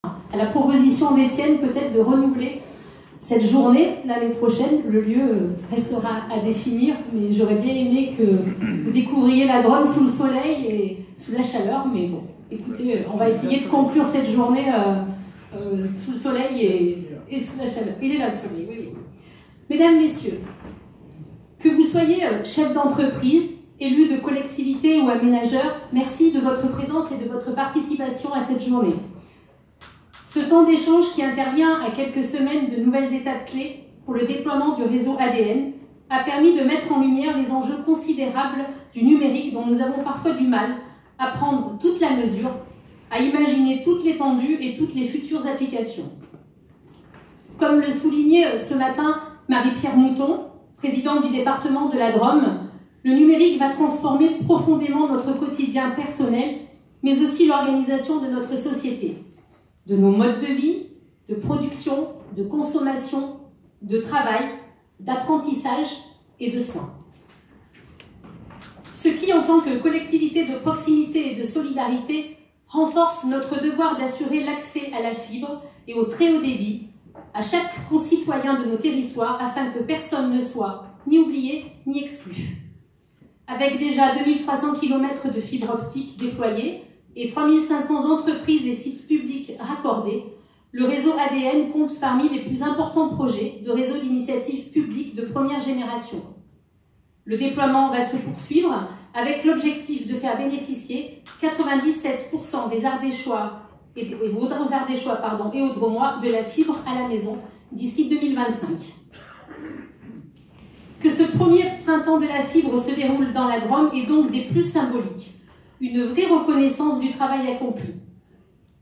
à la proposition d'Étienne peut-être de renouveler cette journée l'année prochaine. Le lieu restera à définir, mais j'aurais bien aimé que vous découvriez la Drôme sous le soleil et sous la chaleur. Mais bon, écoutez, on va essayer de conclure cette journée sous le soleil et sous la chaleur. Il est là le soleil, oui, oui. Mesdames, Messieurs, que vous soyez chef d'entreprise, élu de collectivité ou aménageur, merci de votre présence et de votre participation à cette journée. Ce temps d'échange qui intervient à quelques semaines de nouvelles étapes clés pour le déploiement du réseau ADN a permis de mettre en lumière les enjeux considérables du numérique dont nous avons parfois du mal à prendre toute la mesure, à imaginer toute l'étendue et toutes les futures applications. Comme le soulignait ce matin Marie-Pierre Mouton, présidente du département de la Drôme, le numérique va transformer profondément notre quotidien personnel, mais aussi l'organisation de notre société, de nos modes de vie, de production, de consommation, de travail, d'apprentissage et de soins. Ce qui, en tant que collectivité de proximité et de solidarité, renforce notre devoir d'assurer l'accès à la fibre et au très haut débit à chaque concitoyen de nos territoires afin que personne ne soit ni oublié ni exclu. Avec déjà 2300 km de fibre optique déployés et 3500 entreprises et sites publics raccordés, le réseau ADN compte parmi les plus importants projets de réseau d'initiative publique de première génération. Le déploiement va se poursuivre avec l'objectif de faire bénéficier 97% des Ardéchois et aux Ardéchois et aux Drômois de la fibre à la maison d'ici 2025. Que ce premier printemps de la fibre se déroule dans la Drôme est donc des plus symboliques, une vraie reconnaissance du travail accompli.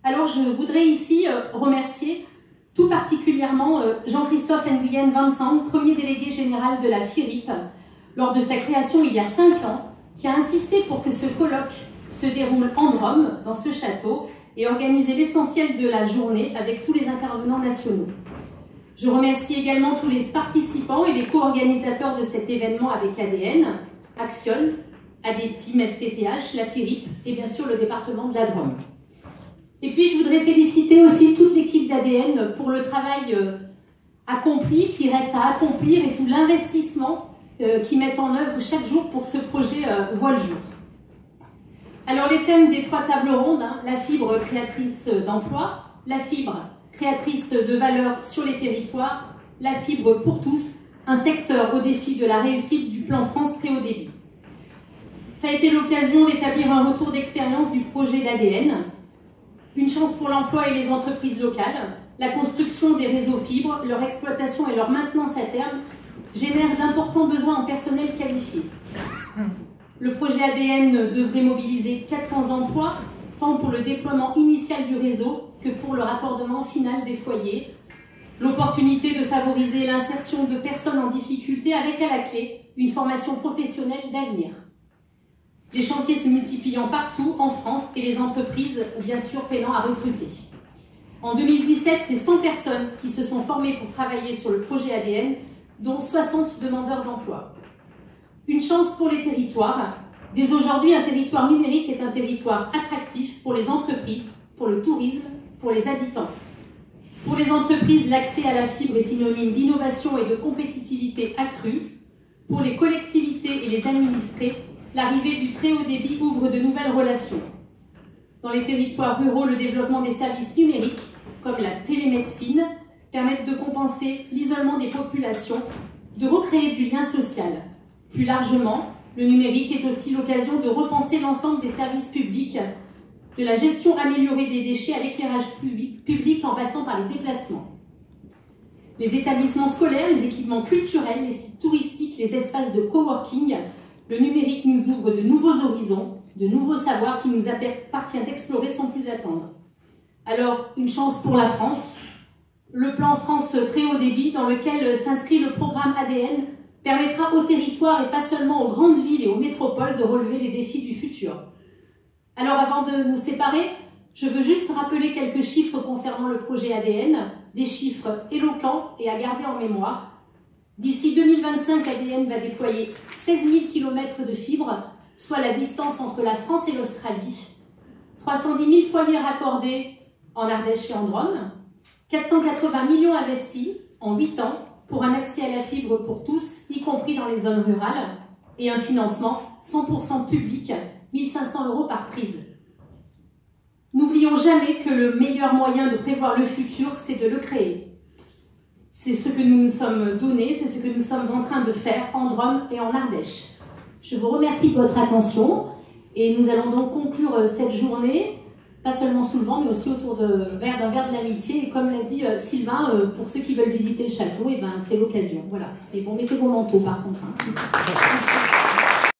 Alors je voudrais ici remercier tout particulièrement Jean-Christophe Nguyen Vincent, premier délégué général de la FIRIP, lors de sa création il y a 5 ans, qui a insisté pour que ce colloque se déroule en Drôme, dans ce château, et organiser l'essentiel de la journée avec tous les intervenants nationaux. Je remercie également tous les participants et les co-organisateurs de cet événement avec ADN, Action, ADTIM, FTTH, la FIRIP et bien sûr le département de la Drôme. Et puis je voudrais féliciter aussi toute l'équipe d'ADN pour le travail accompli, qui reste à accomplir et tout l'investissement qu'ils mettent en œuvre chaque jour pour que ce projet voit le jour. Alors les thèmes des 3 tables rondes, la fibre créatrice d'emplois, la fibre créatrice de valeur sur les territoires, la fibre pour tous, un secteur au défi de la réussite du plan France très haut débit. Ça a été l'occasion d'établir un retour d'expérience du projet d'ADN, une chance pour l'emploi et les entreprises locales, la construction des réseaux fibres, leur exploitation et leur maintenance à terme génèrent d'importants besoins en personnel qualifié. Le projet ADN devrait mobiliser 400 emplois, tant pour le déploiement initial du réseau que pour le raccordement final des foyers. L'opportunité de favoriser l'insertion de personnes en difficulté avec à la clé une formation professionnelle d'avenir. Les chantiers se multipliant partout en France et les entreprises, bien sûr, peinant à recruter. En 2017, c'est 100 personnes qui se sont formées pour travailler sur le projet ADN, dont 60 demandeurs d'emploi. Une chance pour les territoires. Dès aujourd'hui, un territoire numérique est un territoire attractif pour les entreprises, pour le tourisme, pour les habitants. Pour les entreprises, l'accès à la fibre est synonyme d'innovation et de compétitivité accrue. Pour les collectivités et les administrés, l'arrivée du très haut débit ouvre de nouvelles relations. Dans les territoires ruraux, le développement des services numériques, comme la télémédecine, permettent de compenser l'isolement des populations, de recréer du lien social. Plus largement, le numérique est aussi l'occasion de repenser l'ensemble des services publics, de la gestion améliorée des déchets à l'éclairage public en passant par les déplacements. Les établissements scolaires, les équipements culturels, les sites touristiques, les espaces de coworking, le numérique nous ouvre de nouveaux horizons, de nouveaux savoirs qui nous appartient d'explorer sans plus attendre. Alors, une chance pour la France. Le plan France très haut débit, dans lequel s'inscrit le programme ADN, permettra aux territoires et pas seulement aux grandes villes et aux métropoles de relever les défis du futur. Alors avant de nous séparer, je veux juste rappeler quelques chiffres concernant le projet ADN, des chiffres éloquents et à garder en mémoire. D'ici 2025, ADN va déployer 16 000 km de fibres, soit la distance entre la France et l'Australie, 310 000 foyers raccordés en Ardèche et en Drôme, 480 millions investis en 8 ans pour un accès à la fibre pour tous, y compris dans les zones rurales, et un financement 100% public, 1 500 € par prise. N'oublions jamais que le meilleur moyen de prévoir le futur, c'est de le créer. C'est ce que nous nous sommes donné, c'est ce que nous sommes en train de faire en Drôme et en Ardèche. Je vous remercie de votre attention et nous allons donc conclure cette journée, pas seulement sous le vent, mais aussi autour d'un verre de l'amitié. Et comme l'a dit Sylvain, pour ceux qui veulent visiter le château, eh ben, c'est l'occasion. Voilà. Et bon, mettez vos manteaux par contre. Hein.